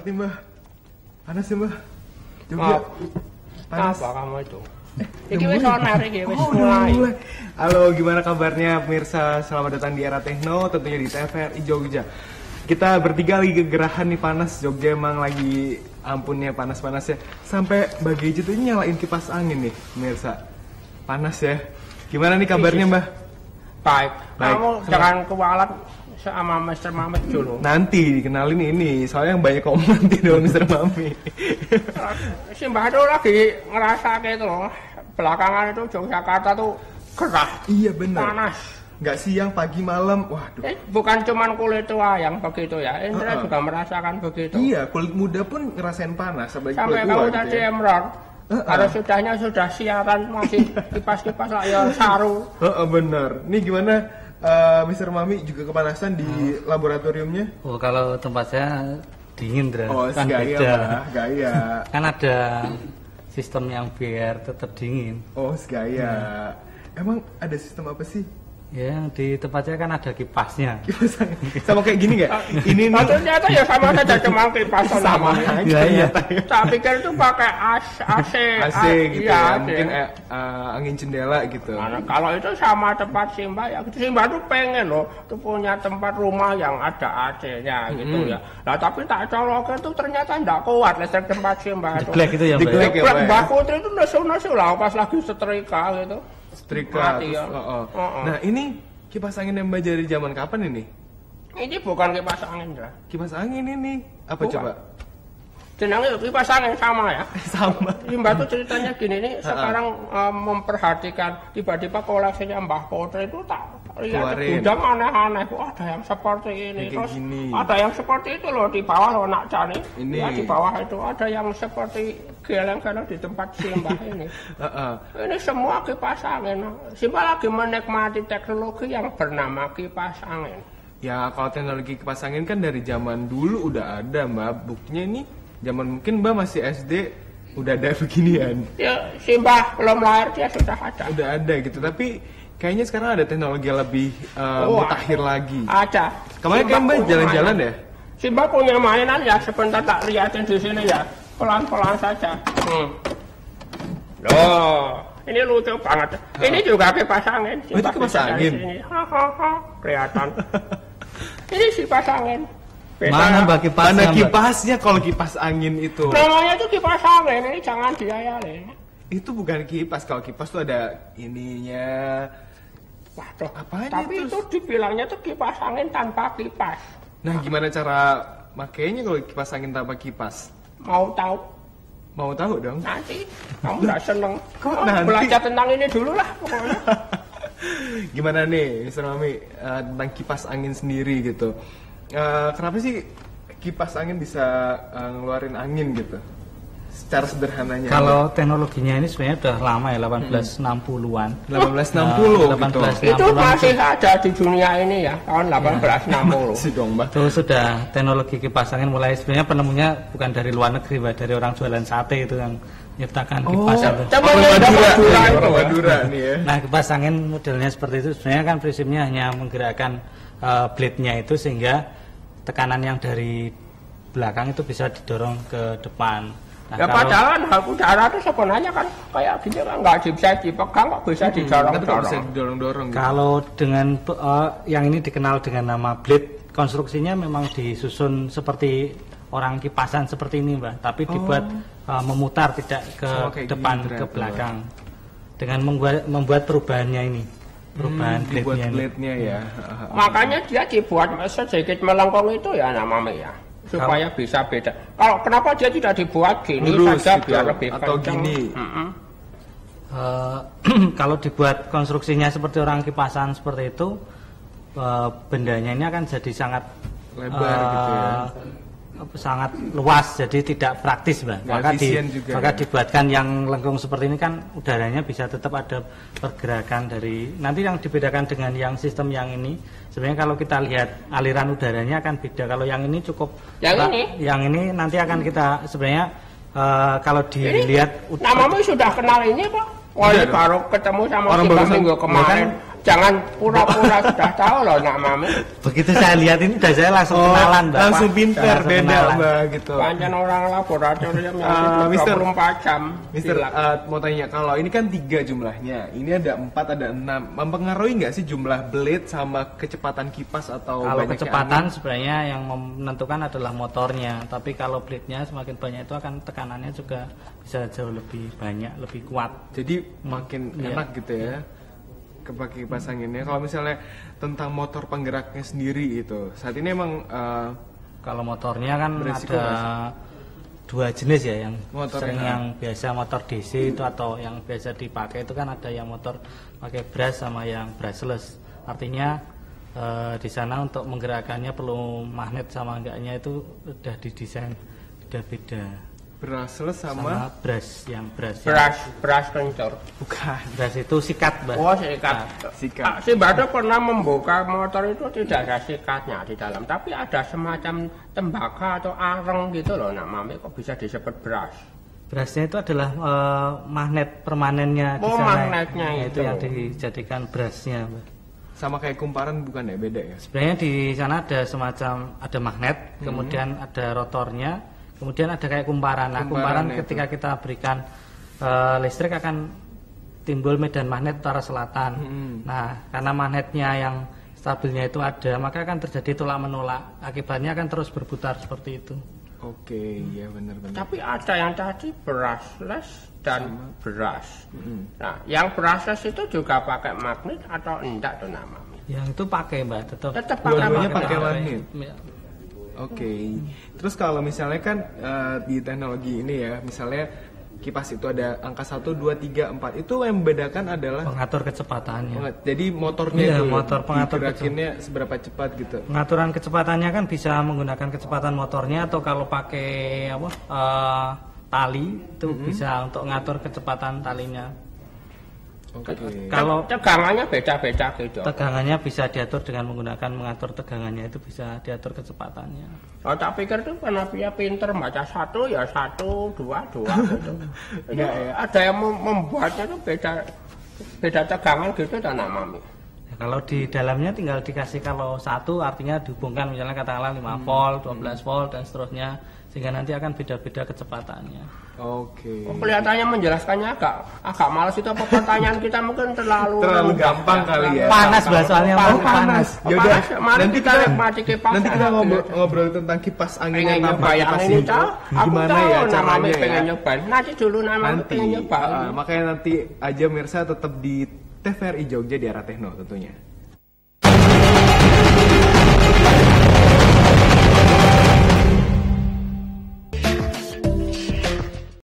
nih Mbah. Panas ya Mbah? Jogja. Panas. Apa kamu itu? Iki wis onar iki wis mulai. Halo, gimana kabarnya pemirsa? Selamat datang di Era Tekno, tentunya di TVRI Jogja. Kita bertiga lagi kegerahan nih, panas. Jogja emang lagi ampunnya panas-panasnya. Sampai Mbak Geji tuh nyalain kipas angin nih, pemirsa. Panas ya. Gimana nih kabarnya Mbah? Baik. Kamu jangan kewalat sama Mr. Mamet dulu. Nanti dikenalin ini, soalnya yang banyak komen di dalam Mr. Mami. Si Mbah itu lagi ngerasa kayak itu loh. Belakangan itu Yogyakarta tuh gerah. Iya benar. Panas. Nggak siang, pagi, malam. Waduh. Bukan cuman kulit tua yang begitu ya. Indra juga merasakan begitu. Iya, kulit muda pun ngerasain panas. Sampai kamu tadi gitu Emror. Kalau sudahnya sudah siaran masih kipas-kipas lah ya saru. Bener. Nih gimana Mr. Mami juga kepanasan di laboratoriumnya? Oh, kalau tempat saya dingin, Dra. Oh, kan gaya, beda. Gaya. Kan ada sistem yang biar tetap dingin. Oh, gaya. Emang ada sistem apa sih? Ya, yang di tempat saya kan ada kipasnya. Kipas angin. Sama kayak gini nggak? Ini nih. Ternyata ya sama saja cuma kipas sama aja. Iya. Saya pikir itu pakai AC. AC gitu iya, ya. Mungkin angin jendela gitu. Nah, kalau itu sama tempat Simba ya. Simba tuh pengen loh tuh punya tempat rumah yang ada AC-nya gitu ya. Nah, tapi tak colokin tuh ternyata enggak kuat listrik tempat Simba itu. Jeglek itu ya, Mbak. Jeglek ya, Mbak. Mbak Putri itu nesu-nesu lah pas lagi setrika gitu. Setrika. Mati, ya. Nah, ini kipas angin yang Mbak dari zaman kapan ini? Ini bukan kipas angin, Dra. Kipas angin ini apa Bukan. coba? Jenengnya kipas angin sama ya. Sama. Mbak tuh ceritanya gini nih, sekarang memperhatikan tiba-tiba koleksinya Mbah Putri itu tak lihat gudang aneh-aneh. Wah, ada yang seperti ini. Terus gini. ada yang seperti itu loh di bawah loh nak Cani. Ini. Ya, di bawah itu ada yang seperti geleng-geleng di tempat Simbah ini. Ini semua kipas angin. Simbah lagi menikmati teknologi yang bernama kipas angin. Ya, kalau teknologi kipas angin kan dari zaman dulu udah ada, Mbak. Buktinya ini zaman mungkin Mbak masih SD udah ada beginian. Ya, Simbah belum lahir dia sudah ada. Udah ada gitu, tapi kayaknya sekarang ada teknologi yang lebih mutakhir lagi. Ada. Kemarin kan Mbak jalan-jalan ya? Simbah punya mainan ya, sebentar tak liatin di sini ya. Pelan-pelan saja. Loh, ini lucu banget. Ini juga kipas angin. Oh, itu kipas angin? Hahaha, kelihatan. Ini kipas angin. Mana Mbak kipasnya? Mana kipasnya kalau kipas angin itu? Namanya itu kipas angin, ini jangan diayalin. Itu bukan kipas, kalau kipas tuh ada ininya. Waduh, apanya tapi itu dibilangnya tuh kipas angin tanpa kipas. Nah, gimana cara makainya kalau kipas angin tanpa kipas? Mau tahu? Mau tahu dong? Nanti, kamu nggak seneng. Nanti? Belajar tentang ini dulu lah pokoknya. Gimana nih, Mr. Mami, tentang kipas angin sendiri gitu? Kenapa sih kipas angin bisa ngeluarin angin gitu? Secara sederhananya. Kalau teknologinya ini sebenarnya udah lama ya, 1860-an. 1860 gitu. Itu masih ada di dunia ini ya, tahun 1860. Masih dong, Mbak. Itu sudah teknologi kipas angin mulai sebenarnya penemunya bukan dari luar negeri, Mbak, dari orang jualan sate itu yang menciptakan kipas itu. Orang Madura nih ya. Nah, kipas angin modelnya seperti itu sebenarnya kan prinsipnya hanya menggerakkan blade-nya itu sehingga tekanan yang dari belakang itu bisa didorong ke depan. Nah, ya padahal hal udara itu sebenarnya kan kayak gini kan nggak bisa dipegang, kok bisa didorong-dorong. Bisa didorong-dorong gitu. Kalau dengan yang ini dikenal dengan nama blade, konstruksinya memang disusun seperti orang kipasan seperti ini, Mbak, tapi dibuat memutar tidak ke depan, ke belakang. Dengan membuat perubahannya ini. Perubahan blade-nya ya. Makanya dia dibuat sedikit melengkung itu ya namanya ya. Supaya bisa beda. Kalau kenapa dia tidak dibuat gini lurus saja gitu, biar lebih atau kencang. gini? Kalau dibuat konstruksinya seperti orang kipasan seperti itu, bendanya ini akan jadi sangat lebar gitu ya. Sangat luas, jadi tidak praktis, Mbak. Maka dibuatkan yang lengkung seperti ini kan udaranya bisa tetap ada pergerakan dari. Nanti yang dibedakan dengan yang sistem yang ini, sebenarnya kalau kita lihat aliran udaranya akan beda. Kalau yang ini cukup. Yang ini nanti akan kita sebenarnya kalau dilihat. Namamu sudah kenal ini, Pak? Wah, baru ketemu sama si minggu kemarin. Jangan pura-pura sudah tahu loh nak Mami. Begitu saya lihat ini udah saya langsung kenalan Mbak. Langsung pinter beda Mbak gitu. Panjang orang laboratorium yang 24 jam. Mister, mau tanya, kalau ini kan 3 jumlahnya, ini ada 4, ada 6, mempengaruhi nggak sih jumlah blade sama kecepatan kipas atau kalau kecepatan sebenarnya yang menentukan adalah motornya, tapi kalau blade-nya semakin banyak itu akan tekanannya juga bisa jauh lebih banyak, lebih kuat. Jadi makin enak gitu ya pakai kipas anginnya. Kalau misalnya tentang motor penggeraknya sendiri itu, saat ini emang kalau motornya kan ada 2 jenis ya, yang sering yang biasa motor DC itu atau yang biasa dipakai itu kan ada yang motor pakai brush sama yang brushless. Artinya di sana untuk menggerakkannya perlu magnet sama enggaknya itu udah didesain beda-beda. Brushless sama brush, yang brush kencur. Bukan. Brush itu sikat, Mbak. Oh, sikat. Sikat. Si Bado pernah membuka motor itu tidak ada sikatnya di dalam, tapi ada semacam tembakau atau areng gitu loh, nak Mami, kok bisa disebut brush? Brushnya itu adalah magnet permanennya di sana. Magnetnya itu yang dijadikan brushnya, Mbak. Sama kayak kumparan bukan ya, beda ya? Sebenarnya di sana ada semacam magnet, kemudian ada rotornya, kemudian ada kayak kumparan. Nah, kumparan ketika kita berikan listrik akan timbul medan magnet utara selatan. Nah, karena magnetnya yang stabilnya itu ada, maka akan terjadi tolak menolak. Akibatnya akan terus berputar seperti itu. Oke, ya benar-benar. Tapi ada yang tadi brushless dan brush. Nah, yang brushless itu juga pakai magnet atau enggak tuh nama? Yang itu pakai, Mbak, tetap pakai magnet. Oke. Terus kalau misalnya kan di teknologi ini ya, misalnya kipas itu ada angka 1, 2, 3, 4. Itu yang membedakan adalah pengatur kecepatannya. Jadi motornya itu motor pengatur gerakinnya seberapa cepat gitu. Pengaturan kecepatannya kan bisa menggunakan kecepatan motornya, atau kalau pakai tali itu bisa untuk ngatur kecepatan talinya. Kalau tegangannya beda-beda gitu. Tegangannya bisa diatur dengan menggunakan mengatur tegangannya, itu bisa diatur kecepatannya. Oh, tak pikir tuh karena dia pinter baca 1 ya 1, 2 gitu. Ya, ada yang membuatnya tuh beda tegangan gitu dan Mami. Ya, kalau di dalamnya tinggal dikasih, kalau 1 artinya dihubungkan misalnya katakanlah 5 volt, 12 volt dan seterusnya, sehingga nanti akan beda-beda kecepatannya. Oke. Kelihatannya menjelaskannya agak malas itu, apa pertanyaan kita mungkin terlalu gampang kali ya. Panas soalnya. Panas. Yaudah, nanti kita nikmati kipas. Nanti kita ngobrol tentang kipas angin yang tanpa kipas ini. Gimana ya caranya ya? Pengen nyobain. Nanti dulu pengen nyobain. Makanya nanti aja Mirsa tetap di TVRI Jogja di Era Techno tentunya.